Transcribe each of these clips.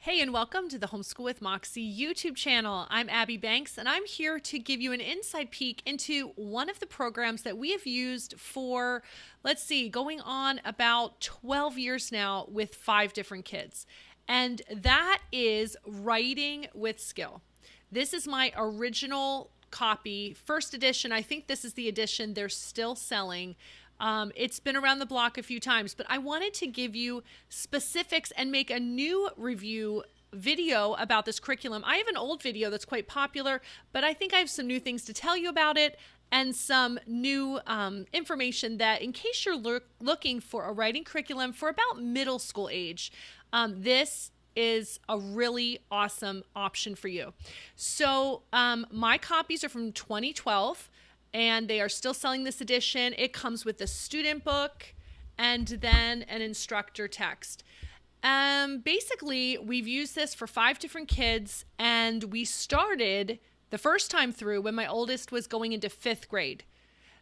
Hey, and welcome to the Homeschool with Moxie YouTube channel. I'm Abby Banks, and I'm here to give you an inside peek into one of the programs that we have used for, going on about 12 years now with 5 different kids. And that is Writing with Skill. This is my original copy, first edition. I think this is the edition they're still selling. It's been around the block a few times, but I wanted to give you specifics and make a new review video about this curriculum. I have an old video that's quite popular, but I think I have some new things to tell you about it and some new information that in case you're looking for a writing curriculum for about middle school age, this is a really awesome option for you. So my copies are from 2012. And they are still selling this edition. It comes with a student book and then an instructor text. Basically, we've used this for 5 different kids, and we started the first time through when my oldest was going into 5th grade.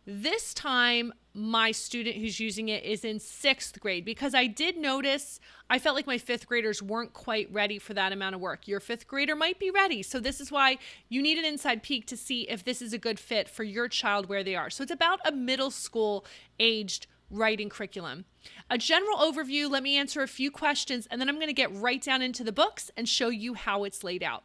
This time, my student who's using it is in 6th grade because I did notice I felt like my 5th graders weren't quite ready for that amount of work. Your 5th grader might be ready. So this is why you need an inside peek to see if this is a good fit for your child where they are. So it's about a middle school aged writing curriculum. A general overview, let me answer a few questions, and then I'm going to get right down into the books and show you how it's laid out.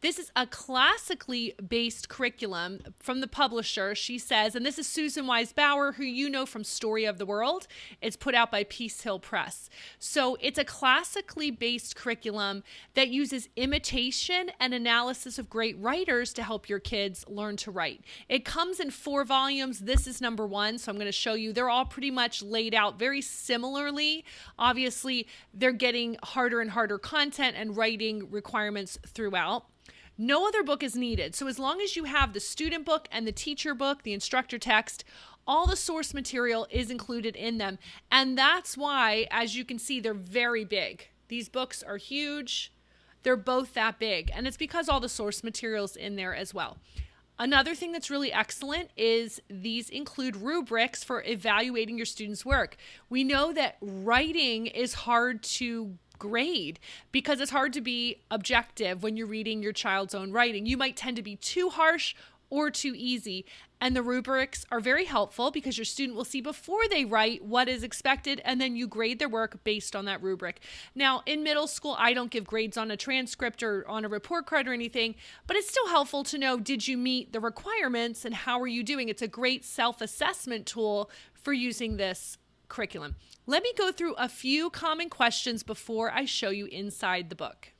This is a classically based curriculum from the publisher, she says, and this is Susan Wise Bauer, who you know from Story of the World. It's put out by Peace Hill Press. So it's a classically based curriculum that uses imitation and analysis of great writers to help your kids learn to write. It comes in 4 volumes. This is number 1, so I'm going to show you. They're all pretty much laid out very similarly. Obviously, they're getting harder and harder content and writing requirements throughout. No other book is needed. So as long as you have the student book and the teacher book, the instructor text, all the source material is included in them. And that's why, as you can see, they're very big. These books are huge. They're both that big. And it's because all the source material's in there as well. Another thing that's really excellent is these include rubrics for evaluating your students' work. We know that writing is hard to grade because it's hard to be objective when you're reading your child's own writing. You might tend to be too harsh or too easy. And the rubrics are very helpful because your student will see before they write what is expected, and then you grade their work based on that rubric. Now, in middle school, I don't give grades on a transcript or on a report card or anything, but it's still helpful to know, did you meet the requirements and how are you doing? It's a great self-assessment tool for using this curriculum. Let me go through a few common questions before I show you inside the book.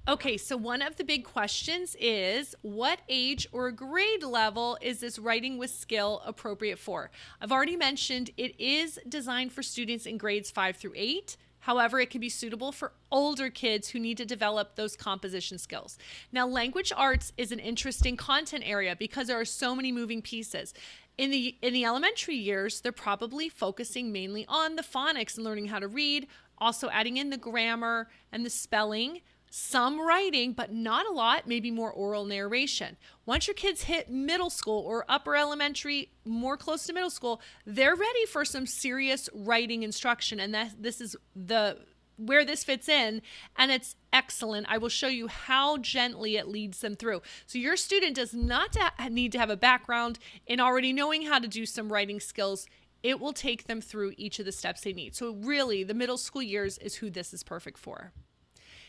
Okay, so one of the big questions is, what age or grade level is this Writing with Skill appropriate for? I've already mentioned it is designed for students in grades 5 through 8. However, it can be suitable for older kids who need to develop those composition skills. Now, language arts is an interesting content area because there are so many moving pieces. In the elementary years, they're probably focusing mainly on the phonics and learning how to read, also adding in the grammar and the spelling, some writing, but not a lot, maybe more oral narration. Once your kids hit middle school or upper elementary, more close to middle school, they're ready for some serious writing instruction, and this is where this fits in, and it's excellent. I will show you how gently it leads them through. So your student does not need to have a background in already knowing how to do some writing skills. It will take them through each of the steps they need. So really, the middle school years is who this is perfect for.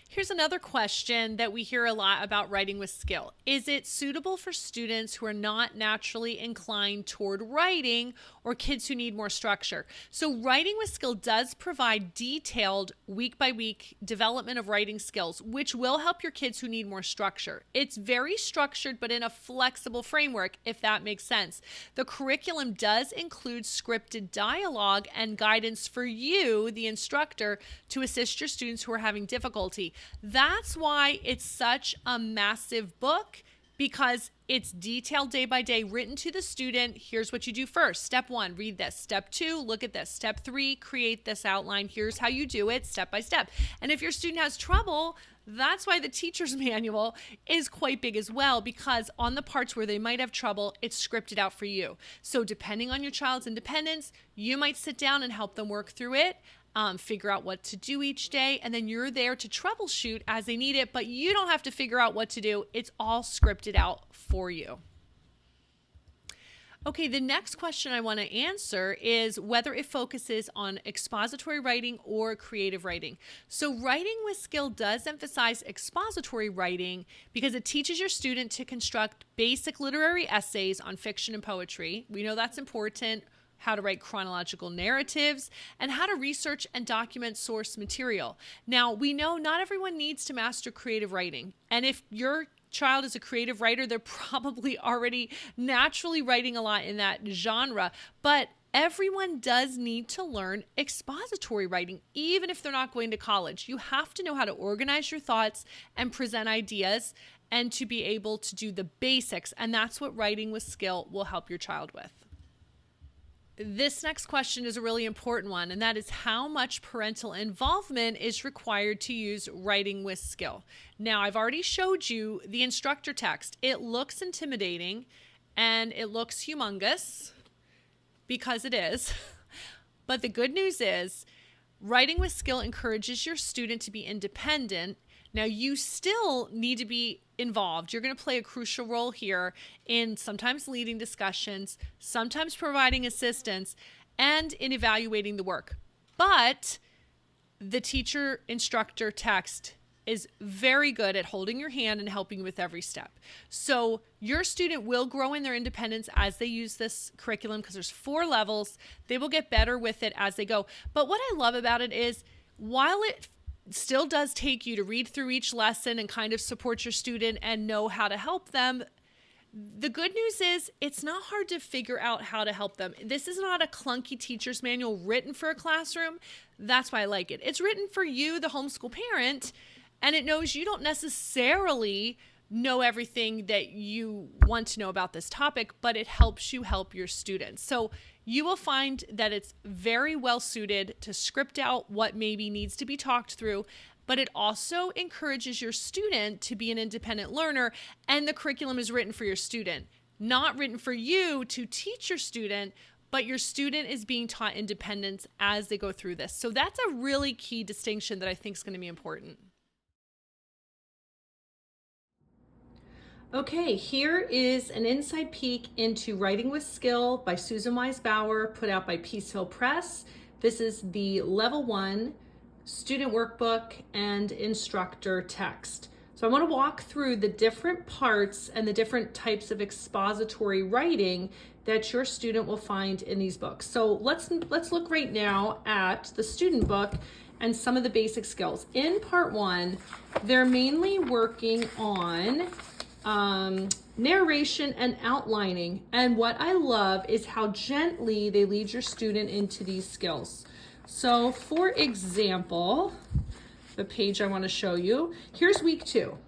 Here's another question that we hear a lot about Writing with Skill. Is it suitable for students who are not naturally inclined toward writing or kids who need more structure? So Writing with Skill does provide detailed week-by-week development of writing skills, which will help your kids who need more structure. It's very structured, but in a flexible framework, if that makes sense. The curriculum does include scripted dialogue and guidance for you, the instructor, to assist your students who are having difficulty. That's why it's such a massive book, because it's detailed day by day, written to the student. Here's what you do first. Step 1, read this. Step 2, look at this. Step 3, create this outline. Here's how you do it step by step. And if your student has trouble, that's why the teacher's manual is quite big as well, because on the parts where they might have trouble, it's scripted out for you. So depending on your child's independence, you might sit down and help them work through it. figure out what to do each day, and then you're there to troubleshoot as they need it, but you don't have to figure out what to do. It's all scripted out for you. Okay, the next question I want to answer is whether it focuses on expository writing or creative writing. So Writing with Skill does emphasize expository writing because it teaches your student to construct basic literary essays on fiction and poetry. We know that's important. How to write chronological narratives, and how to research and document source material. Now, we know not everyone needs to master creative writing, and if your child is a creative writer, they're probably already naturally writing a lot in that genre, but everyone does need to learn expository writing, even if they're not going to college. You have to know how to organize your thoughts and present ideas and to be able to do the basics, and that's what Writing with Skill will help your child with. This next question is a really important one, and that is how much parental involvement is required to use Writing with Skill. Now, I've already showed you the instructor text. It looks intimidating and it looks humongous because it is. But the good news is Writing with Skill encourages your student to be independent. Now, you still need to be involved. You're going to play a crucial role here in sometimes leading discussions, sometimes providing assistance, and in evaluating the work. But the teacher instructor text is very good at holding your hand and helping you with every step. So your student will grow in their independence as they use this curriculum because there's 4 levels. They will get better with it as they go. But what I love about it is while it still does take you to read through each lesson and kind of support your student and know how to help them, the good news is it's not hard to figure out how to help them. This is not a clunky teacher's manual written for a classroom. That's why I like it. It's written for you, the homeschool parent, and it knows you don't necessarily know everything that you want to know about this topic, but it helps you help your students. So you will find that it's very well suited to script out what maybe needs to be talked through, but it also encourages your student to be an independent learner, and the curriculum is written for your student, not written for you to teach your student, but your student is being taught independence as they go through this. So that's a really key distinction that I think is going to be important. Okay, here is an inside peek into Writing with Skill by Susan Wise Bauer, put out by Peace Hill Press. This is the Level 1 student workbook and instructor text. So I want to walk through the different parts and the different types of expository writing that your student will find in these books. So let's look right now at the student book and some of the basic skills. In part 1, they're mainly working on narration and outlining. And what I love is how gently they lead your student into these skills. So for example, the page I want to show you, here's week 2.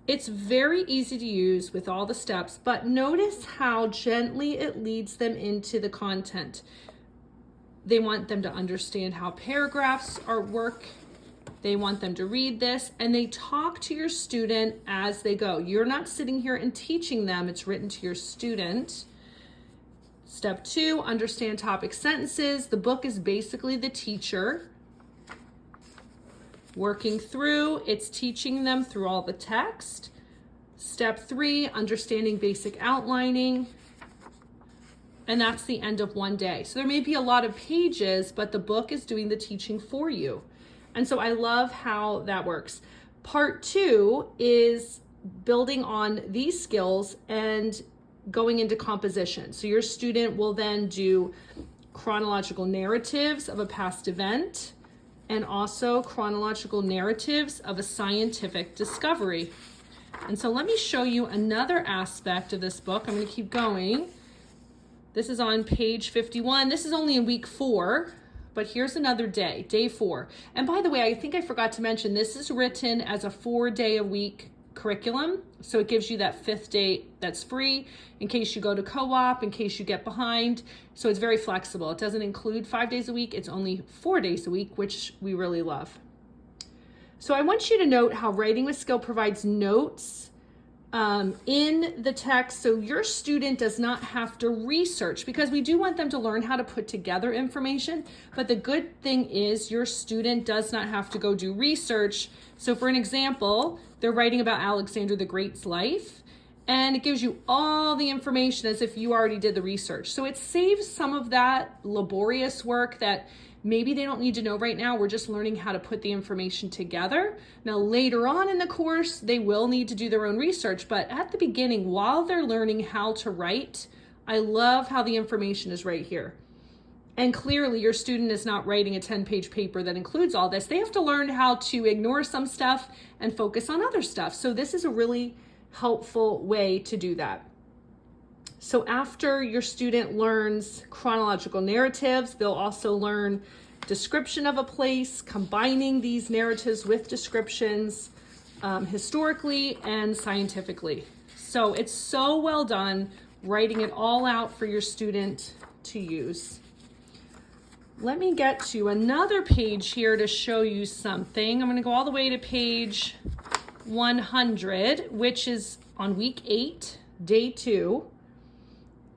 It's very easy to use with all the steps, but notice how gently it leads them into the content. They want them to understand how paragraphs work. They want them to read this, and they talk to your student as they go. You're not sitting here and teaching them. It's written to your student. Step 2, understand topic sentences. The book is basically the teacher working through. It's teaching them through all the text. Step 3, understanding basic outlining. And that's the end of one day. So there may be a lot of pages, but the book is doing the teaching for you. And so I love how that works. Part 2 is building on these skills and going into composition. So your student will then do chronological narratives of a past event and also chronological narratives of a scientific discovery. And so let me show you another aspect of this book. I'm going to keep going. This is on page 51. This is only in week 4. But here's another day, day 4. And by the way, I think I forgot to mention, this is written as a 4-day-a-week curriculum. So it gives you that 5th day that's free in case you go to co-op, in case you get behind. So it's very flexible. It doesn't include 5 days a week. It's only 4 days a week, which we really love. So I want you to note how Writing with Skill provides notes in the text, so your student does not have to research, because we do want them to learn how to put together information, but the good thing is your student does not have to go do research. So for an example, they're writing about Alexander the Great's life, and it gives you all the information as if you already did the research. So it saves some of that laborious work that maybe they don't need to know right now. We're just learning how to put the information together. Now, later on in the course, they will need to do their own research, but at the beginning, while they're learning how to write, I love how the information is right here. And clearly, your student is not writing a 10-page paper that includes all this. They have to learn how to ignore some stuff and focus on other stuff. So this is a really helpful way to do that. So after your student learns chronological narratives, they'll also learn description of a place, combining these narratives with descriptions historically and scientifically. So it's so well done, writing it all out for your student to use. Let me get to another page here to show you something. I'm going to go all the way to page 100, which is on week 8, day 2.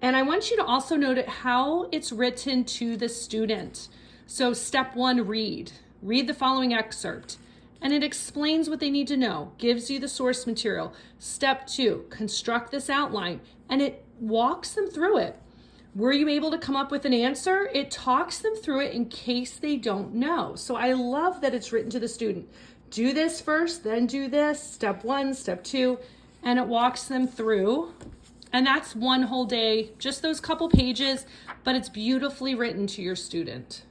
And I want you to also note how it's written to the student. So step 1, read. Read the following excerpt. And it explains what they need to know, gives you the source material. Step 2, construct this outline. And it walks them through it. Were you able to come up with an answer? It talks them through it in case they don't know. So I love that it's written to the student. Do this first, then do this. Step 1, step 2. And it walks them through. And that's one whole day, just those couple pages, but it's beautifully written to your student.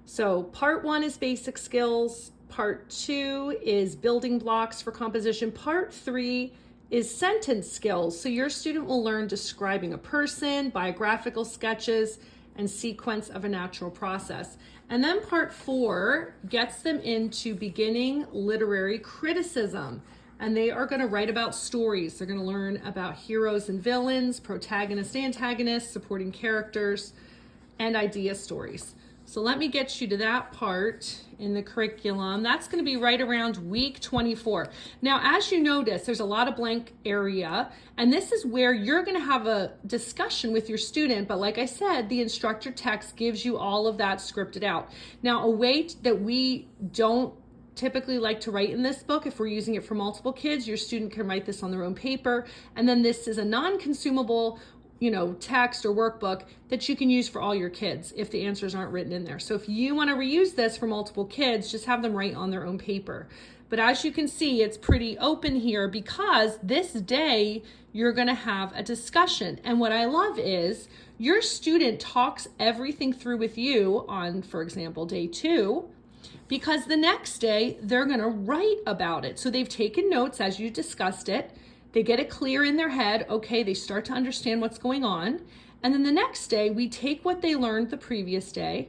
So part 1 is basic skills. Part 2 is building blocks for composition. Part 3 is sentence skills. So your student will learn describing a person, biographical sketches, and sequence of a natural process. And then part 4 gets them into beginning literary criticism. And they are going to write about stories. They're going to learn about heroes and villains, protagonists, antagonists, supporting characters, and idea stories. So let me get you to that part in the curriculum. That's going to be right around week 24. Now, as you notice, there's a lot of blank area, and this is where you're going to have a discussion with your student. But like I said, the instructor text gives you all of that scripted out. Now, a way that we don't typically like to write in this book, if we're using it for multiple kids, your student can write this on their own paper, and then this is a non-consumable text or workbook that you can use for all your kids if the answers aren't written in there. So if you want to reuse this for multiple kids, just have them write on their own paper. But as you can see, it's pretty open here because this day you're going to have a discussion. And what I love is your student talks everything through with you on, for example, day 2, because the next day they're going to write about it. So they've taken notes as you discussed it. They get it clear in their head. Okay, they start to understand what's going on. And then the next day, we take what they learned the previous day,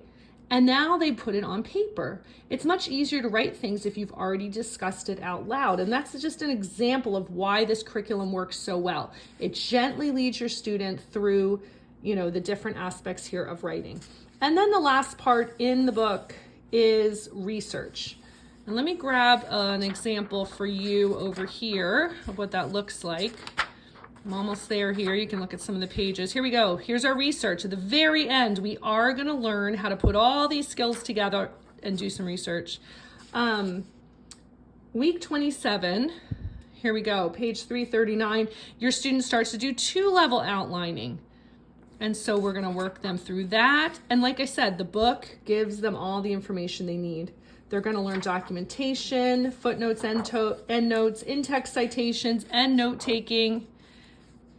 and now they put it on paper. It's much easier to write things if you've already discussed it out loud. And that's just an example of why this curriculum works so well. It gently leads your student through, the different aspects here of writing. And then the last part in the book is research. And let me grab an example for you over here of what that looks like. I'm almost there here. You can look at some of the pages. Here we go. Here's our research. At the very end, we are going to learn how to put all these skills together and do some research. Week 27, here we go, page 339. Your student starts to do 2-level outlining. And so we're going to work them through that. And like I said, the book gives them all the information they need. They're going to learn documentation, footnotes, endnotes, in-text citations, and note-taking,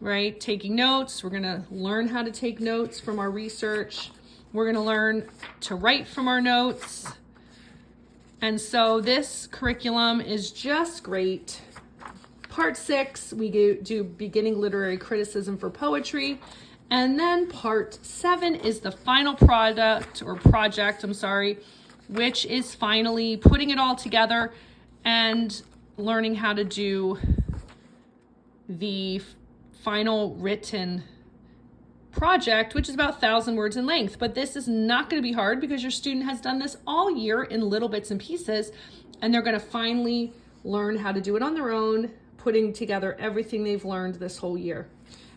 right? Taking notes. We're going to learn how to take notes from our research. We're going to learn to write from our notes. And so this curriculum is just great. Part 6, we do beginning literary criticism for poetry. And then part 7 is the final project, which is finally putting it all together and learning how to do the final written project, which is about 1,000 words in length. But this is not going to be hard because your student has done this all year in little bits and pieces, and they're going to finally learn how to do it on their own, putting together everything they've learned this whole year.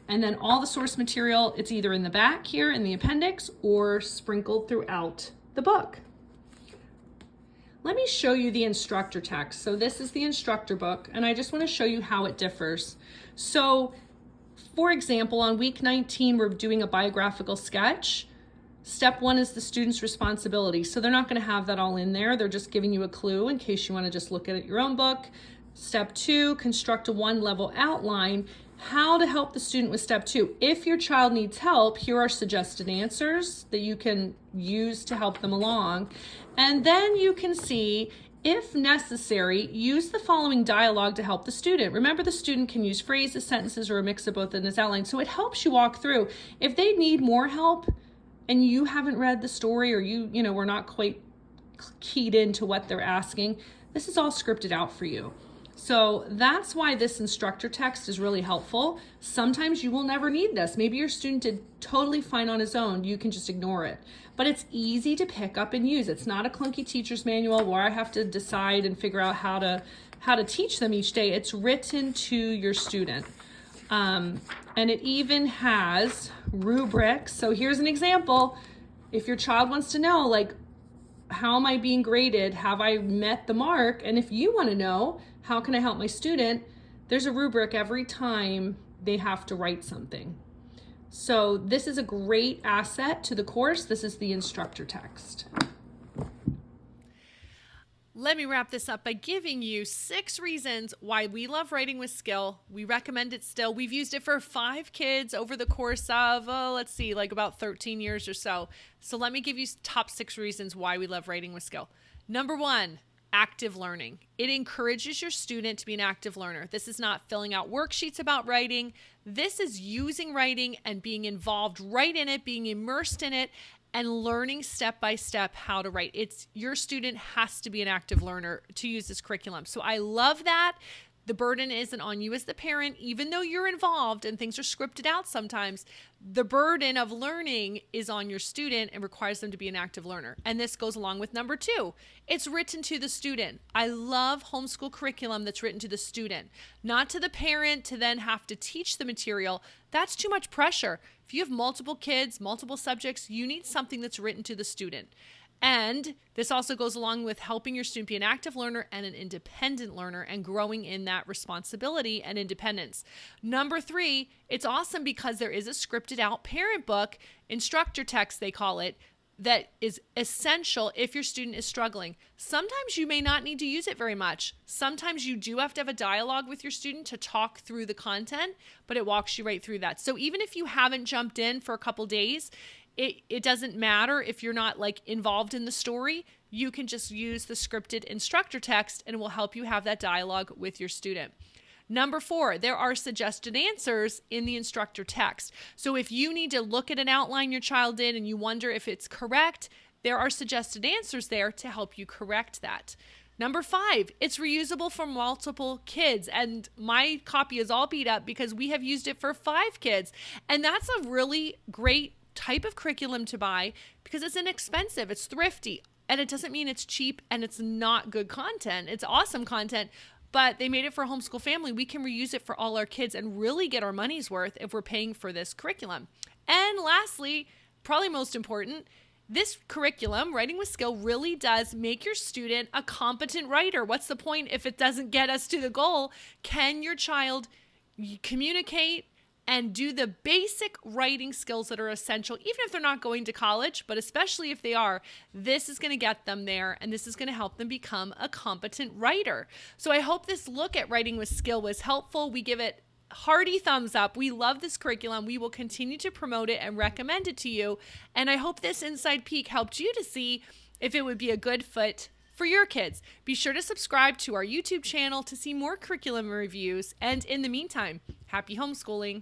And then all the source material, it's either in the back here in the appendix or sprinkled throughout the book. Let me show you the instructor text. So this is the instructor book, and I just want to show you how it differs. So for example, on week 19, we're doing a biographical sketch. Step 1 is the student's responsibility. So they're not going to have that all in there. They're just giving you a clue in case you want to just look at it your own book. Step 2, construct a 1-level outline. How to help the student with step 2. If your child needs help, here are suggested answers that you can use to help them along. And then you can see, if necessary, use the following dialogue to help the student. Remember, the student can use phrases, sentences, or a mix of both in this outline. So it helps you walk through. If they need more help and you haven't read the story, or we're not quite keyed into what they're asking, this is all scripted out for you. So that's why this instructor text is really helpful. Sometimes you will never need this. Maybe your student did totally fine on his own. You can just ignore it. But it's easy to pick up and use. It's not a clunky teacher's manual where I have to decide and figure out how to teach them each day. It's written to your student. And it even has rubrics. So here's an example. If your child wants to know, like, how am I being graded? Have I met the mark? And if you want to know, how can I help my student? There's a rubric every time they have to write something. So this is a great asset to the course. This is the instructor text. Let me wrap this up by giving you 6 reasons why we love Writing with Skill. We recommend it still. We've used it for 5 kids over the course of, like about 13 years or so. So let me give you top 6 reasons why we love Writing with Skill. Number 1, active learning. It encourages your student to be an active learner. This is not filling out worksheets about writing. This is using writing and being involved right in it, being immersed in it, and learning step by step how to write. Your student has to be an active learner to use this curriculum. So I love that. The burden isn't on you as the parent, even though you're involved and things are scripted out sometimes. The burden of learning is on your student and requires them to be an active learner. And this goes along with number 2. It's written to the student. I love homeschool curriculum that's written to the student, not to the parent to then have to teach the material. That's too much pressure. If you have multiple kids, multiple subjects, you need something that's written to the student. And this also goes along with helping your student be an active learner and an independent learner and growing in that responsibility and independence. Number 3, it's awesome because there is a scripted out parent book, instructor text they call it, that is essential if your student is struggling. Sometimes you may not need to use it very much. Sometimes you do have to have a dialogue with your student to talk through the content, but it walks you right through that. So even if you haven't jumped in for a couple days, it doesn't matter if you're not like involved in the story. You can just use the scripted instructor text and it will help you have that dialogue with your student. Number 4, there are suggested answers in the instructor text. So if you need to look at an outline your child did and you wonder if it's correct, there are suggested answers there to help you correct that. Number 5, it's reusable for multiple kids. And my copy is all beat up because we have used it for 5 kids. And that's a really great type of curriculum to buy because it's inexpensive, it's thrifty, and it doesn't mean it's cheap and it's not good content. It's awesome content, but they made it for a homeschool family. We can reuse it for all our kids and really get our money's worth if we're paying for this curriculum. And lastly, probably most important, this curriculum, Writing with Skill, really does make your student a competent writer. What's the point if it doesn't get us to the goal? Can your child communicate and do the basic writing skills that are essential, even if they're not going to college, but especially if they are? This is going to get them there, and this is going to help them become a competent writer. So I hope this look at Writing with Skill was helpful. We give it hearty thumbs up. We love this curriculum. We will continue to promote it and recommend it to you. And I hope this inside peek helped you to see if it would be a good fit for your kids. Be sure to subscribe to our YouTube channel to see more curriculum reviews. And in the meantime, happy homeschooling.